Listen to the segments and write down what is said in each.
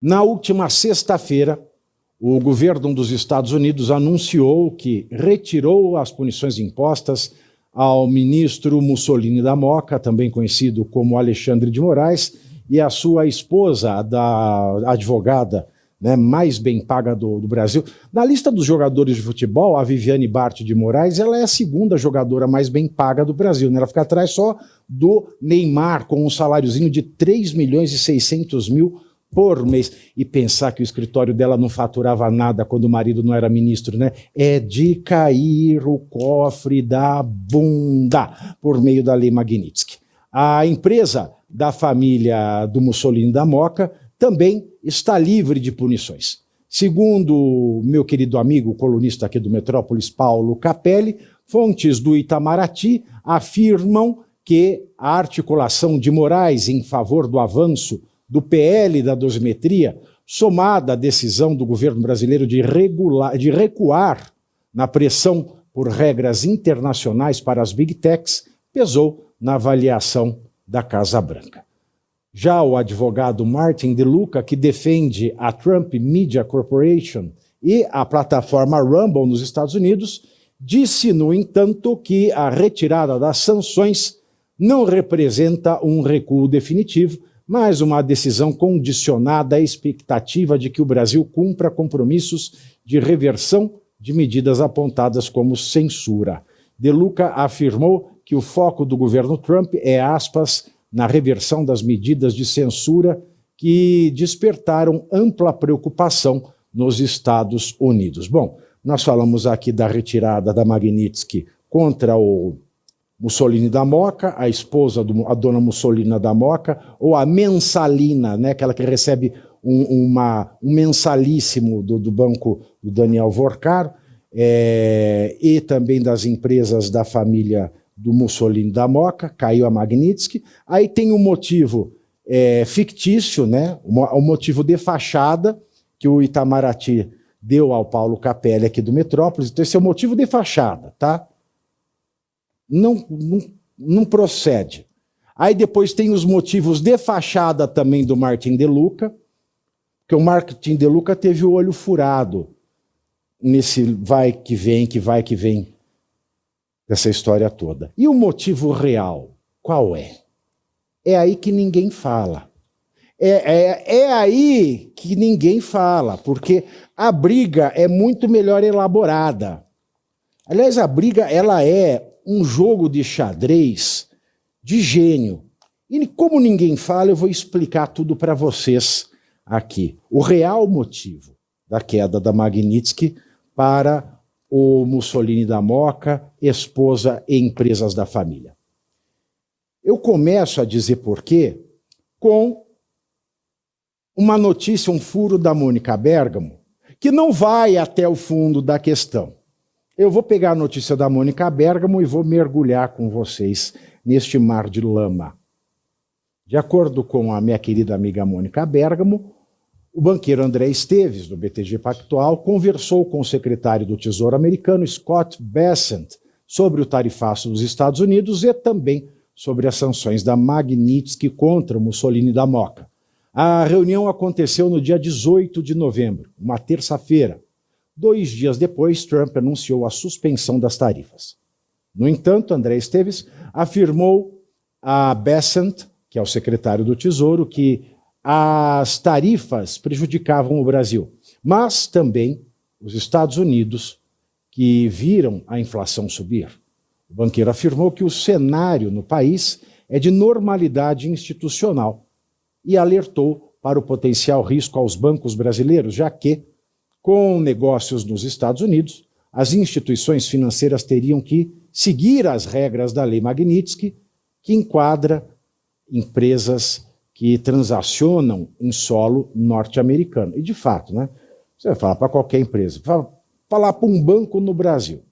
Na última sexta-feira, o governo dos Estados Unidos anunciou que retirou as punições impostas ao ministro Mussolini da Moca, também conhecido como Alexandre de Moraes, e a sua esposa, da advogada, né, mais bem paga do Brasil. Na lista dos jogadores de futebol, a Viviane Bart de Moraes, ela é a segunda jogadora mais bem paga do Brasil, né? Ela fica atrás só do Neymar, com um saláriozinho de 3 milhões e 600 mil por mês. E pensar que o escritório dela não faturava nada quando o marido não era ministro, né? É de cair o cofre da bunda por meio da Lei Magnitsky. A empresa da família do Mussolini da Moca também está livre de punições. Segundo meu querido amigo, colunista aqui do Metrópolis, Paulo Capelli, fontes do Itamaraty afirmam que a articulação de Moraes em favor do avanço do PL da dosimetria, somada à decisão do governo brasileiro de recuar na pressão por regras internacionais para as Big Techs, pesou na avaliação da Casa Branca. Já o advogado Martin DeLuca, que defende a Trump Media Corporation e a plataforma Rumble nos Estados Unidos, disse, no entanto, que a retirada das sanções não representa um recuo definitivo, mas uma decisão condicionada à expectativa de que o Brasil cumpra compromissos de reversão de medidas apontadas como censura. DeLuca afirmou que o foco do governo Trump é, aspas, na reversão das medidas de censura que despertaram ampla preocupação nos Estados Unidos. Bom, nós falamos aqui da retirada da Magnitsky contra o Mussolini da Moca, a esposa, a dona Mussolina da Moca, ou a mensalina, né, aquela que recebe um mensalíssimo do banco do Daniel Vorcaro, e também das empresas da família do Mussolini da Moca, caiu a Magnitsky. Aí tem um motivo fictício, né, um motivo de fachada, que o Itamaraty deu ao Paulo Capelli aqui do Metrópolis. Então esse é o motivo de fachada, tá? Não procede. Aí depois tem os motivos de fachada também do Martin DeLuca, porque o Martin DeLuca teve o olho furado nesse vai que vem dessa história toda. E o motivo real, qual é? É aí que ninguém fala. É aí que ninguém fala, porque a briga é muito melhor elaborada. Aliás, a briga ela é um jogo de xadrez de gênio. E como ninguém fala, eu vou explicar tudo para vocês aqui. O real motivo da queda da Magnitsky para o Mussolini da Moca, esposa e empresas da família. Eu começo a dizer por quê com uma notícia, um furo da Mônica Bergamo, que não vai até o fundo da questão. Eu vou pegar a notícia da Mônica Bergamo e vou mergulhar com vocês neste mar de lama. De acordo com a minha querida amiga Mônica Bergamo, o banqueiro André Esteves, do BTG Pactual, conversou com o secretário do Tesouro americano, Scott Bessent, sobre o tarifaço dos Estados Unidos e também sobre as sanções da Magnitsky contra o Mussolini da Moca. A reunião aconteceu no dia 18 de novembro, uma terça-feira. 2 dias depois, Trump anunciou a suspensão das tarifas. No entanto, André Esteves afirmou a Bessent, que é o secretário do Tesouro, que as tarifas prejudicavam o Brasil, mas também os Estados Unidos, que viram a inflação subir. O banqueiro afirmou que o cenário no país é de normalidade institucional e alertou para o potencial risco aos bancos brasileiros, já que, com negócios nos Estados Unidos, as instituições financeiras teriam que seguir as regras da Lei Magnitsky, que enquadra empresas que transacionam em solo norte-americano. E, de fato, né, você vai falar para qualquer empresa, vai falar para um banco no Brasil.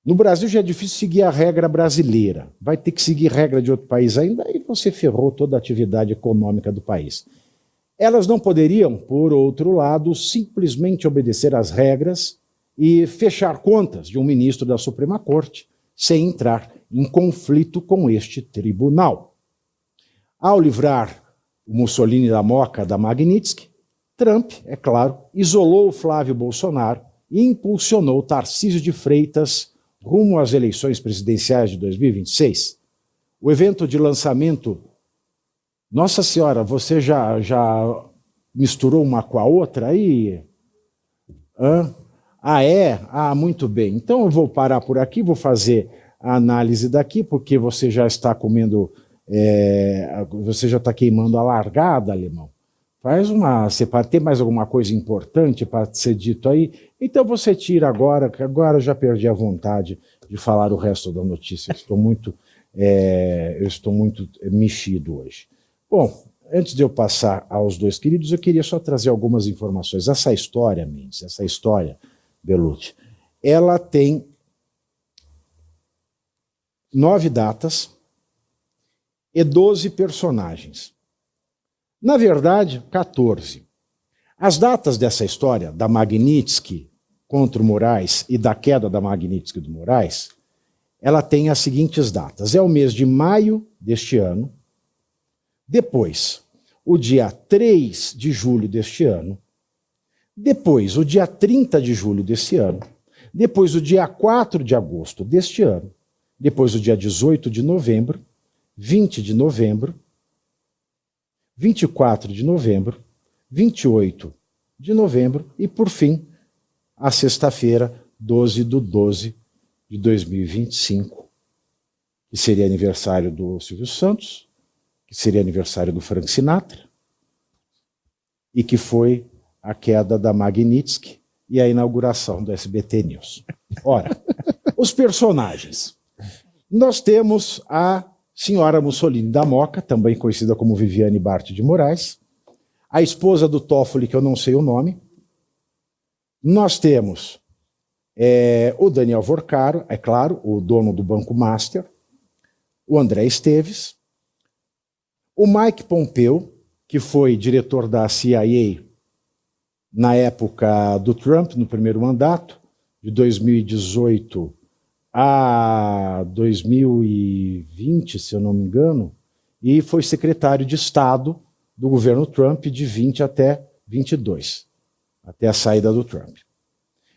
No Brasil já é difícil seguir a regra brasileira. Vai ter que seguir regra de outro país ainda, e você ferrou toda a atividade econômica do país. Elas não poderiam, por outro lado, simplesmente obedecer às regras e fechar contas de um ministro da Suprema Corte sem entrar em conflito com este tribunal. Ao livrar o Mussolini da Moca, da Magnitsky, Trump, é claro, isolou o Flávio Bolsonaro e impulsionou Tarcísio de Freitas rumo às eleições presidenciais de 2026. O evento de lançamento... Nossa Senhora, você já misturou uma com a outra aí? Hã? Ah, é? Ah, muito bem. Então eu vou parar por aqui, vou fazer a análise daqui, porque você já está comendo... você já está queimando a largada, alemão. Você tem mais alguma coisa importante para ser dito aí? Então você tira agora, que agora eu já perdi a vontade de falar o resto da notícia. Eu estou muito mexido hoje. Bom, antes de eu passar aos dois queridos, eu queria só trazer algumas informações. Essa história, Mendes, essa história, Belucci, ela tem 9 datas e 12 personagens. Na verdade, 14. As datas dessa história, da Magnitsky contra o Moraes e da queda da Magnitsky do Moraes, ela tem as seguintes datas. É o mês de maio deste ano, depois o dia 3 de julho deste ano, depois o dia 30 de julho deste ano, depois o dia 4 de agosto deste ano, depois o dia 18 de novembro, 20 de novembro, 24 de novembro, 28 de novembro e, por fim, a sexta-feira, 12/12 de 2025, que seria aniversário do Silvio Santos, que seria aniversário do Frank Sinatra, e que foi a queda da Magnitsky e a inauguração do SBT News. Ora, os personagens. Nós temos a senhora Mussolini da Moca, também conhecida como Viviane Bart de Moraes, a esposa do Toffoli, que eu não sei o nome. Nós temos o Daniel Vorcaro, é claro, o dono do Banco Master, o André Esteves, o Mike Pompeo, que foi diretor da CIA na época do Trump, no primeiro mandato, de 2018 a 2020, se eu não me engano, e foi secretário de Estado do governo Trump de 20 até 22, até a saída do Trump.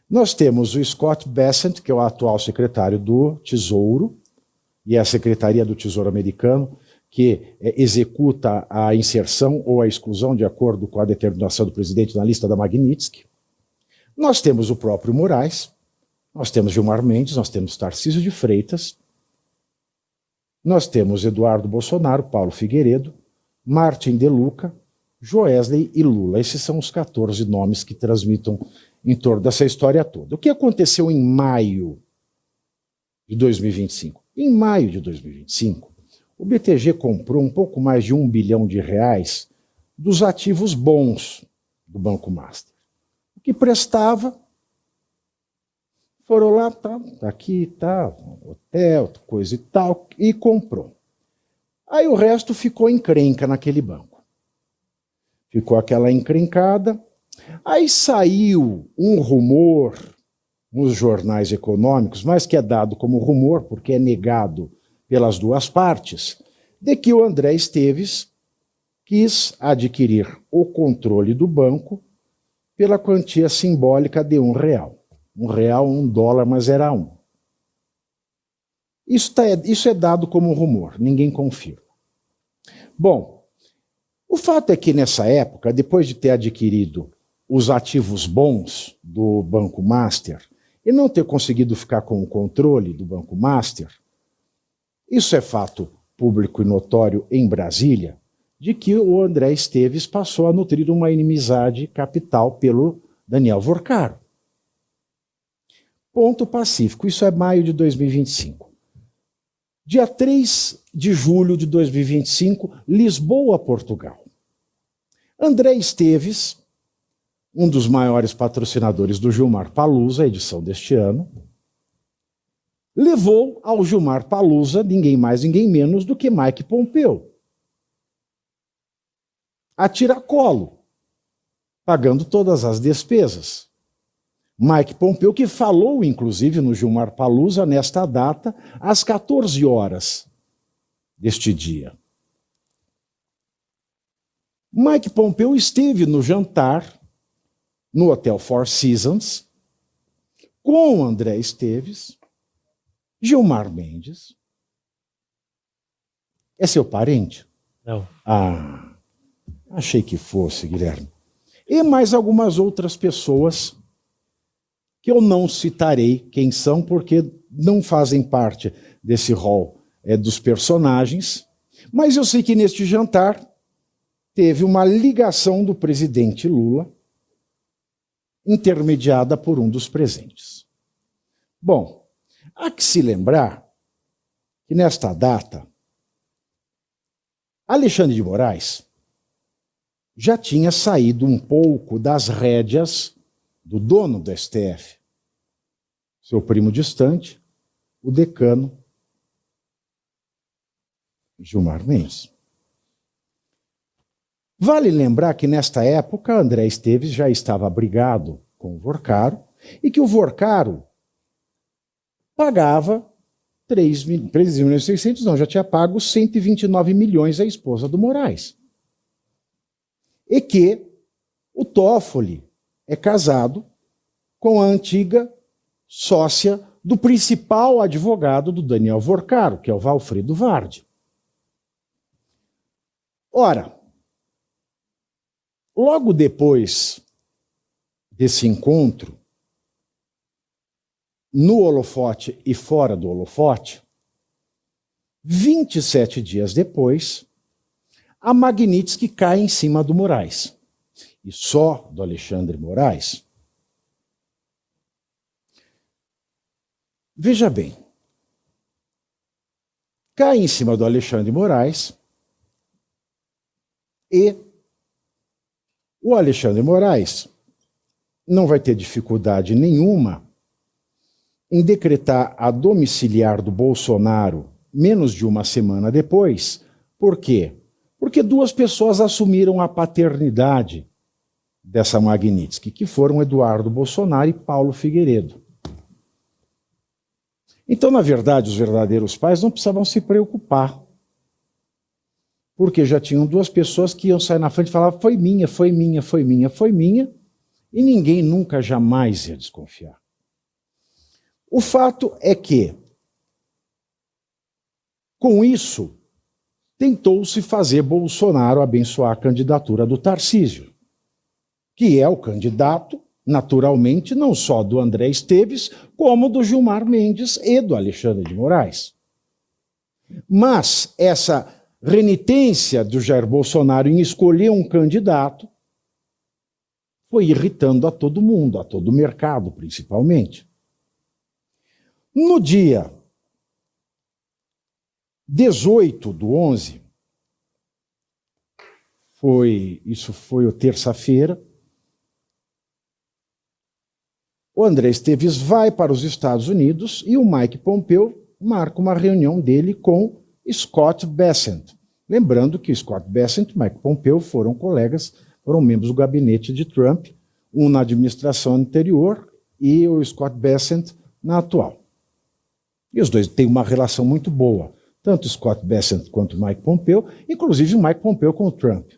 Nós temos o Scott Bessent, que é o atual secretário do Tesouro, e é a Secretaria do Tesouro americano, que executa a inserção ou a exclusão de acordo com a determinação do presidente na lista da Magnitsky. Nós temos o próprio Moraes, nós temos Gilmar Mendes, nós temos Tarcísio de Freitas, nós temos Eduardo Bolsonaro, Paulo Figueiredo, Martin De Luca, Joesley e Lula. Esses são os 14 nomes que transmitam em torno dessa história toda. O que aconteceu em maio de 2025? Em maio de 2025, o BTG comprou um pouco mais de R$1 bilhão dos ativos bons do Banco Master. O que prestava, foram lá, tá aqui, tá, hotel, coisa e tal, e comprou. Aí o resto ficou encrenca naquele banco. Ficou aquela encrencada. Aí saiu um rumor nos jornais econômicos, mas que é dado como rumor, porque é negado pelas duas partes, de que o André Esteves quis adquirir o controle do banco pela quantia simbólica de R$1. R$1, $1, mas era 1. Isso é dado como rumor, ninguém confirma. Bom, o fato é que nessa época, depois de ter adquirido os ativos bons do Banco Master e não ter conseguido ficar com o controle do Banco Master, isso é fato público e notório em Brasília, de que o André Esteves passou a nutrir uma inimizade capital pelo Daniel Vorcaro. Ponto pacífico, isso é maio de 2025. Dia 3 de julho de 2025, Lisboa, Portugal. André Esteves, um dos maiores patrocinadores do Gilmar Palusa, a edição deste ano, levou ao Gilmar Palusa ninguém mais, ninguém menos do que Mike Pompeo. A tiracolo, pagando todas as despesas. Mike Pompeo, que falou, inclusive, no Gilmar Palusa, nesta data, às 14 horas deste dia. Mike Pompeo esteve no jantar no Hotel Four Seasons com André Esteves, Gilmar Mendes. É seu parente? Não. Ah, achei que fosse, Guilherme. E mais algumas outras pessoas que eu não citarei quem são, porque não fazem parte desse rol dos personagens. Mas eu sei que neste jantar teve uma ligação do presidente Lula, intermediada por um dos presentes. Bom, há que se lembrar que nesta data, Alexandre de Moraes já tinha saído um pouco das rédeas do dono do STF, seu primo distante, o decano Gilmar Mendes. Vale lembrar que nesta época André Esteves já estava brigado com o Vorcaro e que o Vorcaro pagava 3.600.000, não, já tinha pago 129 milhões à esposa do Moraes. E que o Toffoli é casado com a antiga sócia do principal advogado do Daniel Vorcaro, que é o Valfredo Vardi. Ora, logo depois desse encontro, no holofote e fora do holofote, 27 dias depois, a Magnitsky cai em cima do Moraes. E só do Alexandre Moraes. Veja bem, cai em cima do Alexandre Moraes e o Alexandre Moraes não vai ter dificuldade nenhuma em decretar a domiciliar do Bolsonaro menos de uma semana depois. Por quê? Porque duas pessoas assumiram a paternidade dessa Magnitsky, que foram Eduardo Bolsonaro e Paulo Figueiredo. Então, na verdade, os verdadeiros pais não precisavam se preocupar, porque já tinham duas pessoas que iam sair na frente e falar: foi minha, foi minha, foi minha, foi minha, e ninguém nunca, jamais ia desconfiar. O fato é que, com isso, tentou-se fazer Bolsonaro abençoar a candidatura do Tarcísio, que é o candidato, naturalmente, não só do André Esteves, como do Gilmar Mendes e do Alexandre de Moraes. Mas essa renitência do Jair Bolsonaro em escolher um candidato foi irritando a todo mundo, a todo o mercado, principalmente. No dia 18/11, isso foi terça-feira, o André Esteves vai para os Estados Unidos e o Mike Pompeo marca uma reunião dele com Scott Bessent. Lembrando que Scott Bessent e Mike Pompeo foram colegas, foram membros do gabinete de Trump, um na administração anterior e o Scott Bessent na atual. E os dois têm uma relação muito boa, tanto Scott Bessent quanto Mike Pompeo, inclusive o Mike Pompeo com o Trump.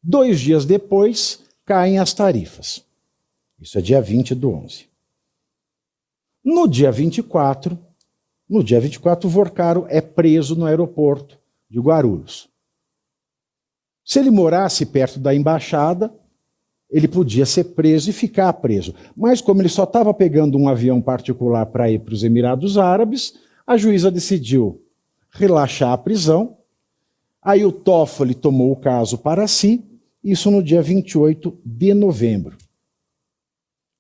2 dias depois, caem as tarifas. Isso é dia 20/11. No dia 24, o Vorcaro é preso no aeroporto de Guarulhos. Se ele morasse perto da embaixada, ele podia ser preso e ficar preso. Mas como ele só estava pegando um avião particular para ir para os Emirados Árabes, a juíza decidiu relaxar a prisão. Aí o Toffoli tomou o caso para si, isso no dia 28 de novembro.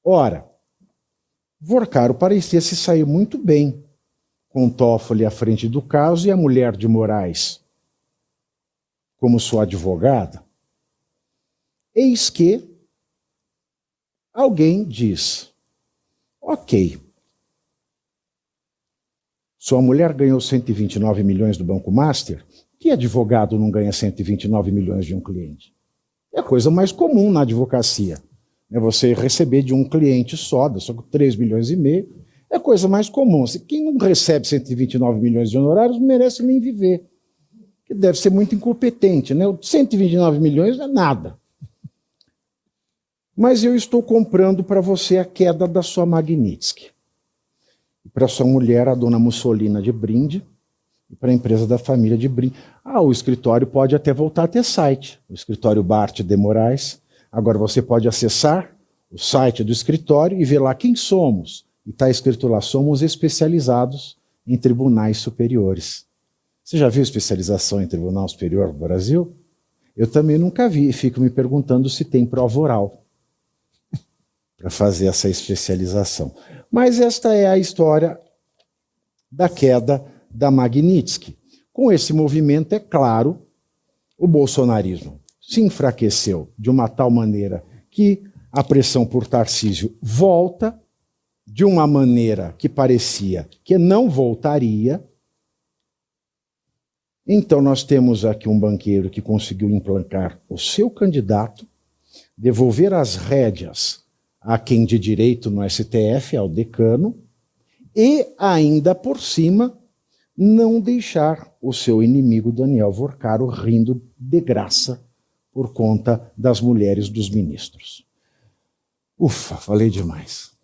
Ora, Vorcaro parecia se sair muito bem com Toffoli à frente do caso e a mulher de Moraes como sua advogada. Eis que alguém diz: ok, sua mulher ganhou 129 milhões do Banco Master, que advogado não ganha 129 milhões de um cliente? É a coisa mais comum na advocacia. É você receber de um cliente só 3,5 milhões. É a coisa mais comum. Quem não recebe 129 milhões de honorários não merece nem viver. que deve ser muito incompetente, né? 129 milhões não é nada. Mas eu estou comprando para você a queda da sua Magnitsky. Para sua mulher, a dona Mussolina de brinde, e para a empresa da família de brinde. O escritório pode até voltar a ter site, o escritório Bart de Moraes. Agora você pode acessar o site do escritório e ver lá quem somos. E está escrito lá, somos especializados em tribunais superiores. Você já viu especialização em Tribunal Superior do Brasil? Eu também nunca vi e fico me perguntando se tem prova oral para fazer essa especialização. Mas esta é a história da queda da Magnitsky. Com esse movimento, é claro, o bolsonarismo se enfraqueceu de uma tal maneira que a pressão por Tarcísio volta de uma maneira que parecia que não voltaria. Então nós temos aqui um banqueiro que conseguiu implantar o seu candidato, devolver as rédeas a quem de direito no STF, ao decano, e ainda por cima não deixar o seu inimigo Daniel Vorcaro rindo de graça por conta das mulheres dos ministros. Ufa, falei demais.